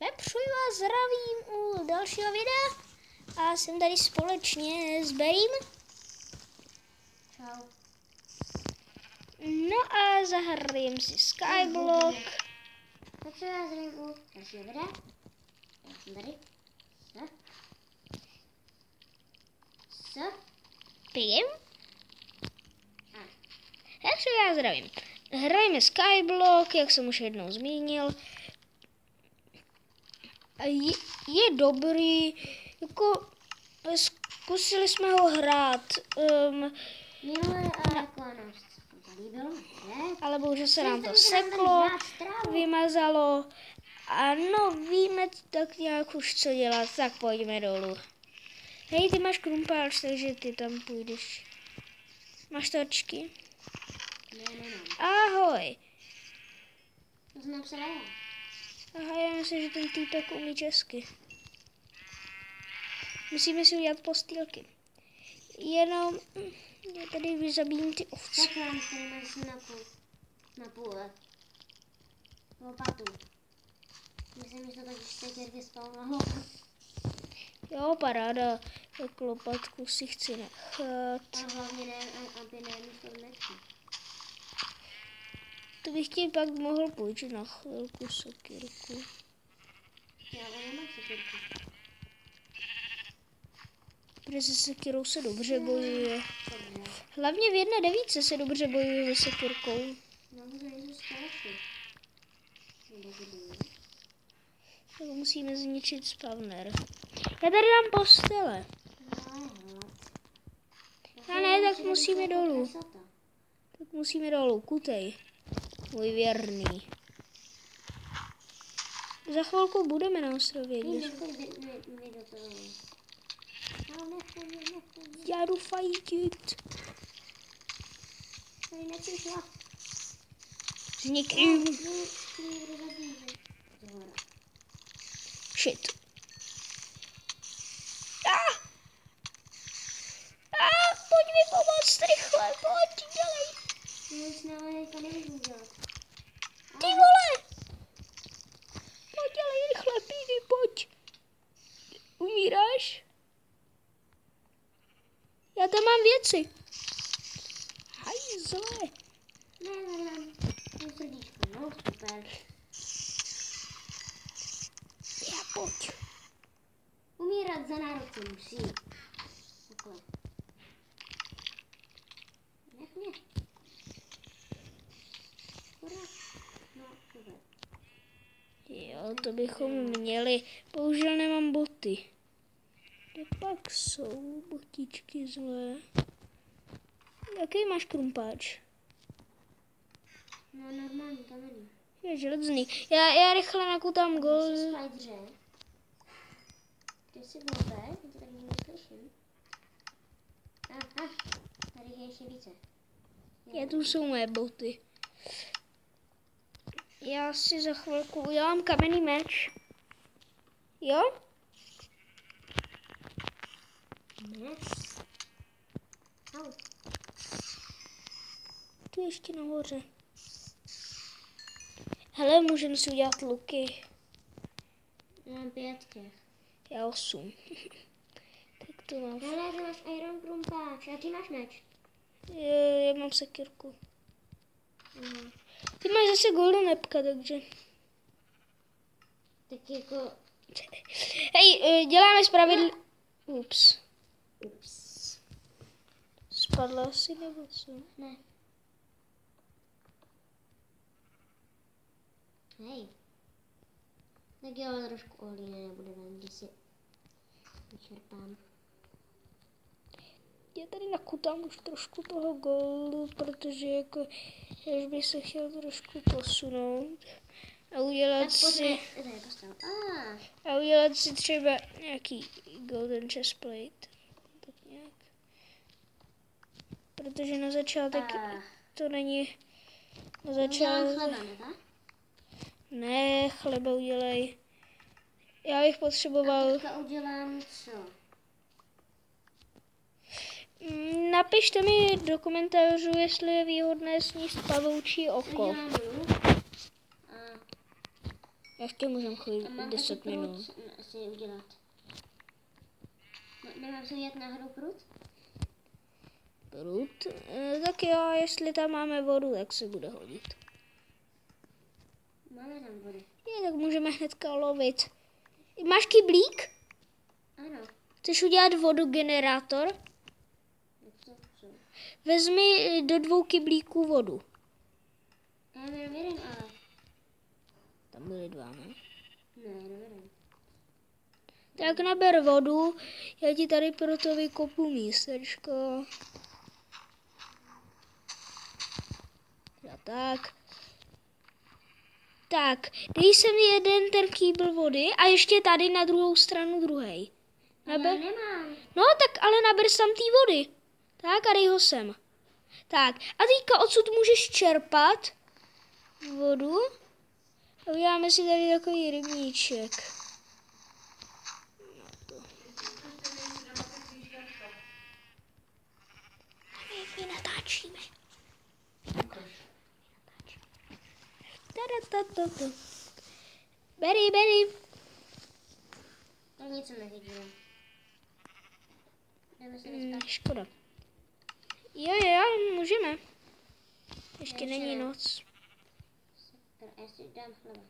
Pepřuji vás zdravím u dalšího videa a jsem tady společně s Berrym. Čau. No a zahrajeme si Skyblock. Takže já zdravím u dalšího videa. Já jsem tady. Pigem. Takže já zdravím. Hrajeme Skyblock, jak jsem už jednou zmínil. Je dobrý, jako zkusili jsme ho hrát. Minule a jako nám se to zalíbilo, ne? Ale bohužel se nám to seklo, vymazalo. A no víme tak nějak už co dělat, tak pojďme dolů. Hej, ty máš krumpáč, takže ty tam půjdeš. Máš torčky? Ne. Ahoj. To jsem napsala já. Aha, já myslím, že ten týpek umí česky. Musíme si udělat postýlky. Jenom já tady zabijím ty ovce. Tak vám tady máš na půle. Lopatu. Myslím, že to totiž teď někdy spal na hlavu. Jo, paráda. Tak lopatku si chci nechat. A hlavně ne, aby nemyslel nechci. To bych ti pak mohl půjčit na chvilku sokyrku. Já nemám sekyrku. Protože se sekyrou se dobře bojuje. Dobře. Hlavně v 1.9 se dobře bojuje se sekyrkou. No, to nejdu zpátky. Tak musíme zničit spawner. Já tady dám postele. A ne, tak musíme dolů. Tak musíme dolů, kutej. Můj věrný. Za chvilku budeme na ostrově. Já jdu fajtit. S někým. Shit. Pojď mi pomoct rychle, pojď, dělej. Ty vole! No dělej rychle, píky, pojď. Umíráš? Já tam mám věci. Hajzle. No, super. Já pojď. Umírat za nárok se musí. Takhle. Nech mě. No, super. Jo, to bychom měli. Bohužel nemám boty. Kde pak jsou botičky zlé? Jaký máš krumpáč? No, normální kamenný. Je železný. Já rychle nakutám gold. Spideře. Ty jsi volbe, já to tady neslyším. Tady je ještě více. Je, tu jsou moje boty. Já si za chvilku udělám kamenný meč. Jo? Yes. Au. Tu ještě nahoře. Hele, můžeme si udělat luky. Já mám 5 těch. Já 8. Tak to mám. Hele, ty máš iron krumpáč. A ty máš meč. Já mám sekyrku. Ty máš zase golden appka, takže. Tak jako... Hej, děláme spravedl... Ups. Spadla asi nebo co? Ne. Hej. Tak jo, trošku ohlíne nebude vám, když si vyčerpám. Já tady nakutám už trošku toho goldu, protože jako, já bych se chtěl trošku posunout a udělat si třeba nějaký golden chestplate. Tak nějak. Protože na začátek to není... Na začátek... Chleba, ne? Ne, chleba udělej. Já bych potřeboval... A teďka udělám co? Napište mi do komentářů, jestli je výhodné sníst pavoučí oko. Ještě můžeme chodit A mám 10 taky minut. prut asi udělat. Nemám si udělat náhodou prut? Prut? Tak jo, jestli tam máme vodu, tak se bude hodit. Máme tam vodu. Je, tak můžeme hnedka lovit. Máš kyblík? Ano. Chceš udělat vodogenerátor? Jak to jsou? Vezmi do 2 kyblíků vodu. Já mám jenom jeden, ale. Tam byly 2, ne? Ne, jenom jeden. Tak naber vodu, já ti tady proto vykopu místečko. Já tak. Tak, dej sem jeden ten kýbl vody a ještě tady na druhou stranu druhej. Já nemám. No tak ale naber sem té vody. Tak a dej ho sem. Tak a teďka odsud můžeš čerpat vodu. A uděláme si tady takový rybníček. My natáčíme. Bery. Já nic nevidím. Jdeme se vyspat. Škoda. Jo, můžeme. Ještě není noc. Super, já si dám chleba.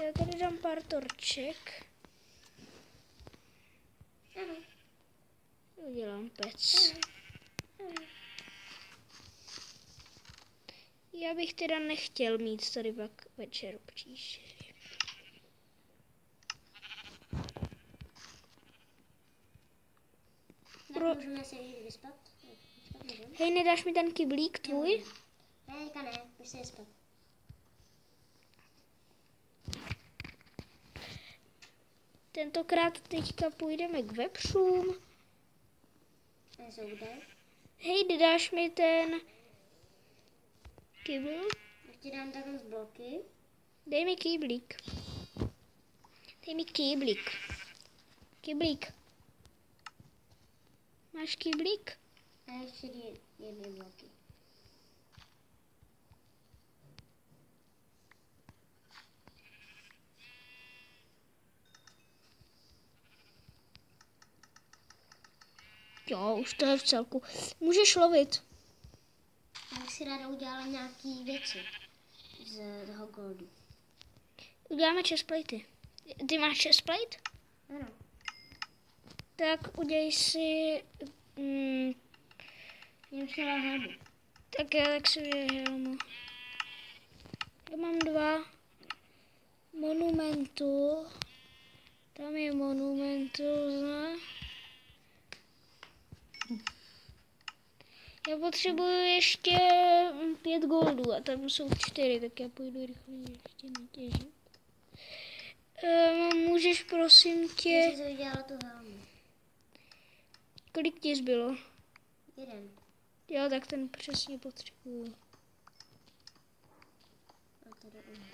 Já tady dám pár torček. Ano. Udělám pec. Já bych teda nechtěl mít tady pak večer příšery. Tak můžeme se jít vyspat? Hej, nedáš mi ten kyblík tvůj? Ne, teďka ne, půjď se vyspat. Tentokrát teďka půjdeme k vepřům. Jsou kde? Hej, dáš mi ten kybl? Já ti dám takhle z bloky. Dej mi kyblík. Dej mi kyblík. Kyblík. Máš kyblík? A ještě jedny bloky. Jo, už to je v celku. Můžeš lovit. Já bych si ráda udělala nějaký věci z toho goldu. Uděláme chestplate. Ty máš chestplate? Ano. Tak udělej si... Jen chtěla helmu. Tak já tak si udělej helmu. Já mám 2 monumentu. Tam je monumentu, ne? Já potřebuju ještě 5 goldů a tam jsou 4, tak já půjdu rychle ještě natěžit. Můžeš prosím tě... Já si udělala tu helmu. Kolik ti zbylo? 1. Jo, tak ten přesně potřebuju. A tady helmu.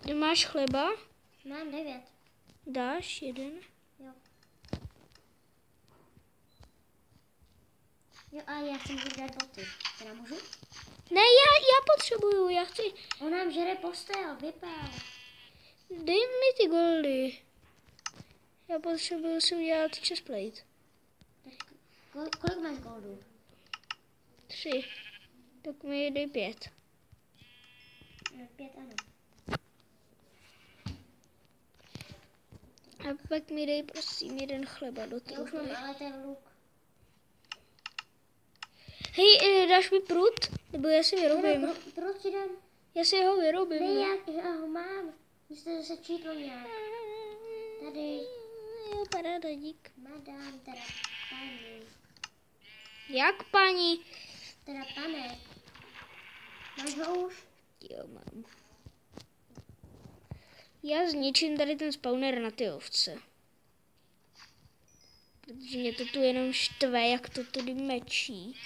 Ty máš chleba? Mám 9. Dáš jeden? Jo. Jo, a já chci dát boty. Teda můžu? Ne, já potřebuju, já chci... On nám žere postel, vypál. Dej mi ty goldy. Já potřebuju si udělat chestplate. Tak kolik máš goldů? 3. Tak mi dej 5. 5, ano. A pak mi dej prosím jeden chleba do Já už mám truhly. ale ten luk. Hej, dáš mi prut? Nebo já si vyrobím. Proč ti dám? Já si ho vyrobím. Ne, já ho mám. Musíte zase čípnout nějak. Tady. Jo, paráda, dík. Madám, teda paní. Jak paní? Teda pane. Máš ho už? Jo, mám. Já zničím tady ten spawner na ty ovce. Protože mě to tu jenom štve, jak to tady mečí.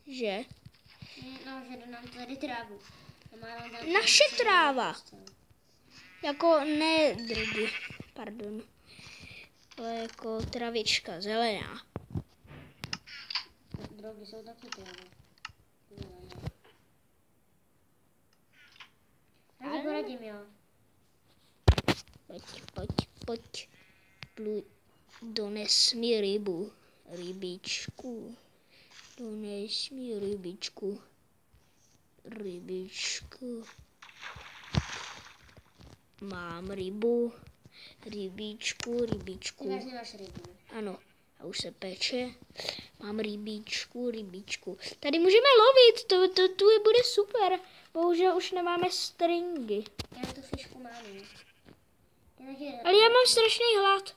Že? No, že nám tady trávu. Naše tráva. Jako ne drgy. Pardon. ale jako travička zelená. Drogy jsou taky tráva. Já ti poradím, jo. Pojď. Dones mi rybu. Rybičku. Dones mi rybičku. Rybičku. Mám rybu. Rybičku. Ty máš rybu. Ano, a už se peče. Mám rybičku. Tady můžeme lovit, to bude super. Bohužel už nemáme stringy. Já tu fišku mám, jo. Ale já mám strašný hlad.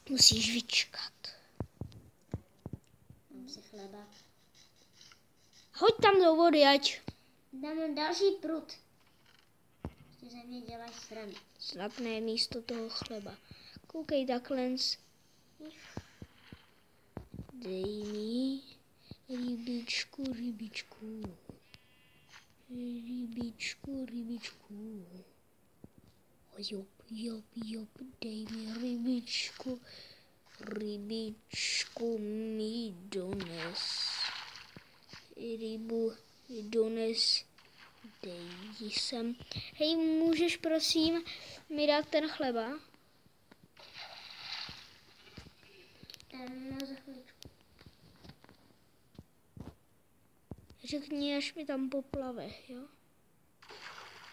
Musíš vyčkat. Mám si chleba. Hoď tam do vody, ať. Dám další prut. Prostě ze mě děláš srandu. Snadné místo toho chleba. Koukej takhle. Dej mi rybičku. Jop, dej mi rybičku. Rybičku mi dones. Rybu dones. Dej sem. Hej, můžeš prosím mi dát ten chleba? No, za chviličku. Řekni, až mi tam poplave, jo?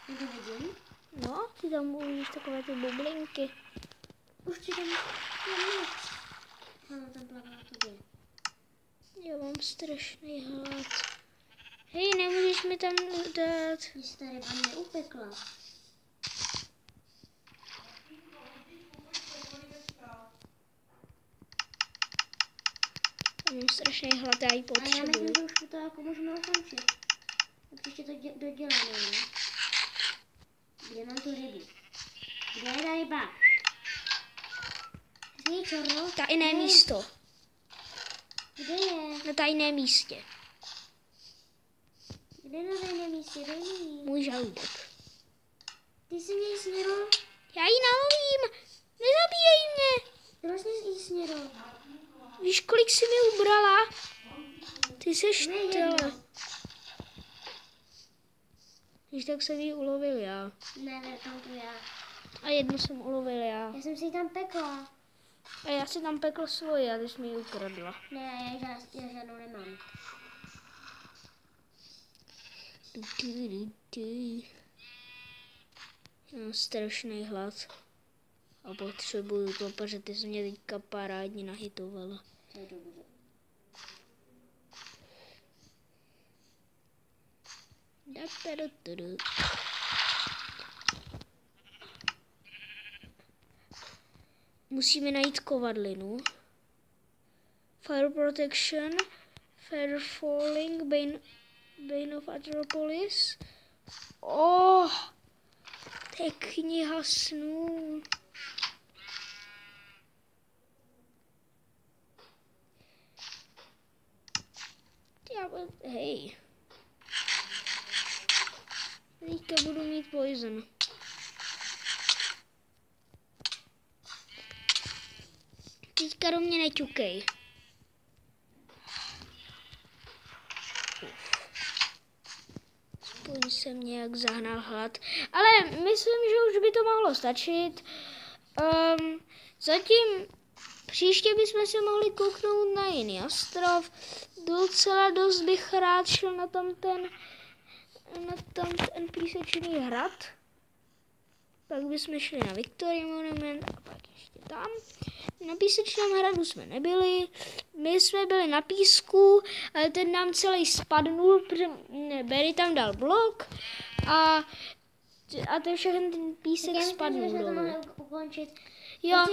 Já to vidím. No, ty tam uvidíš takové ty bublinky. Už ti tam... Ano, tam plavá tobě. Já mám strašný hlad. Hej, nemůžeš mi tam dát. Když ta ryba neupekla. Mám strašný hlad, já ji A já myslím, potřebuji. že už to jako můžeme ukončit. A příště to doděláme, ne? Kde mám tu rybu? Kde je ta ryba? Zní čorno? Tajné místo. Kde je? Na tajném místě. Kde na tajném místě? Dej mi. Můj žaludek. Ty jsi mě snědl? Já ji nalovím. Nezabíjej mě. Vlastně jí snědl. Víš, kolik jsi mi ubrala? Ty seš Ne, tele. jedno. Když tak jsem ji ulovil já. Ne, tam tu já. A jednu jsem ulovil já. Já jsem si ji tam pekla. A já si tam pekl svoji a ty jsi mi ji ukradla. Ne, já žádnou nemám. Já mám strašný hlad. A potřebuju to, protože ty jsi mě teďka parádně nahitovala. To je dobře. Musíme najít kovadlinu. Fire protection. Fire falling. Bane of Atropolis. Oh! To je kniha snů. Hej. Teďka budu mít poison. Teďka do mě neťukej. Aspoň jsem nějak zahnal hlad. Ale myslím, že už by to mohlo stačit. Zatím příště bychom se mohli kouknout na jiný ostrov. Docela dost bych rád šel na tam ten písečný hrad. Pak bychom šli na Victoria Monument a pak ještě tam. Na písečném hradu jsme nebyli. My jsme byli na písku, ale ten nám celý spadnul, protože Barry tam dal blok a ten všechny ten písek spadnul dolů. Jo,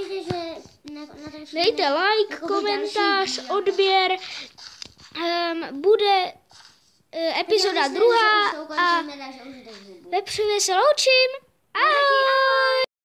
dejte like, komentář, odběr. Bude epizoda druhá a vepřově se loučím. Ahoj!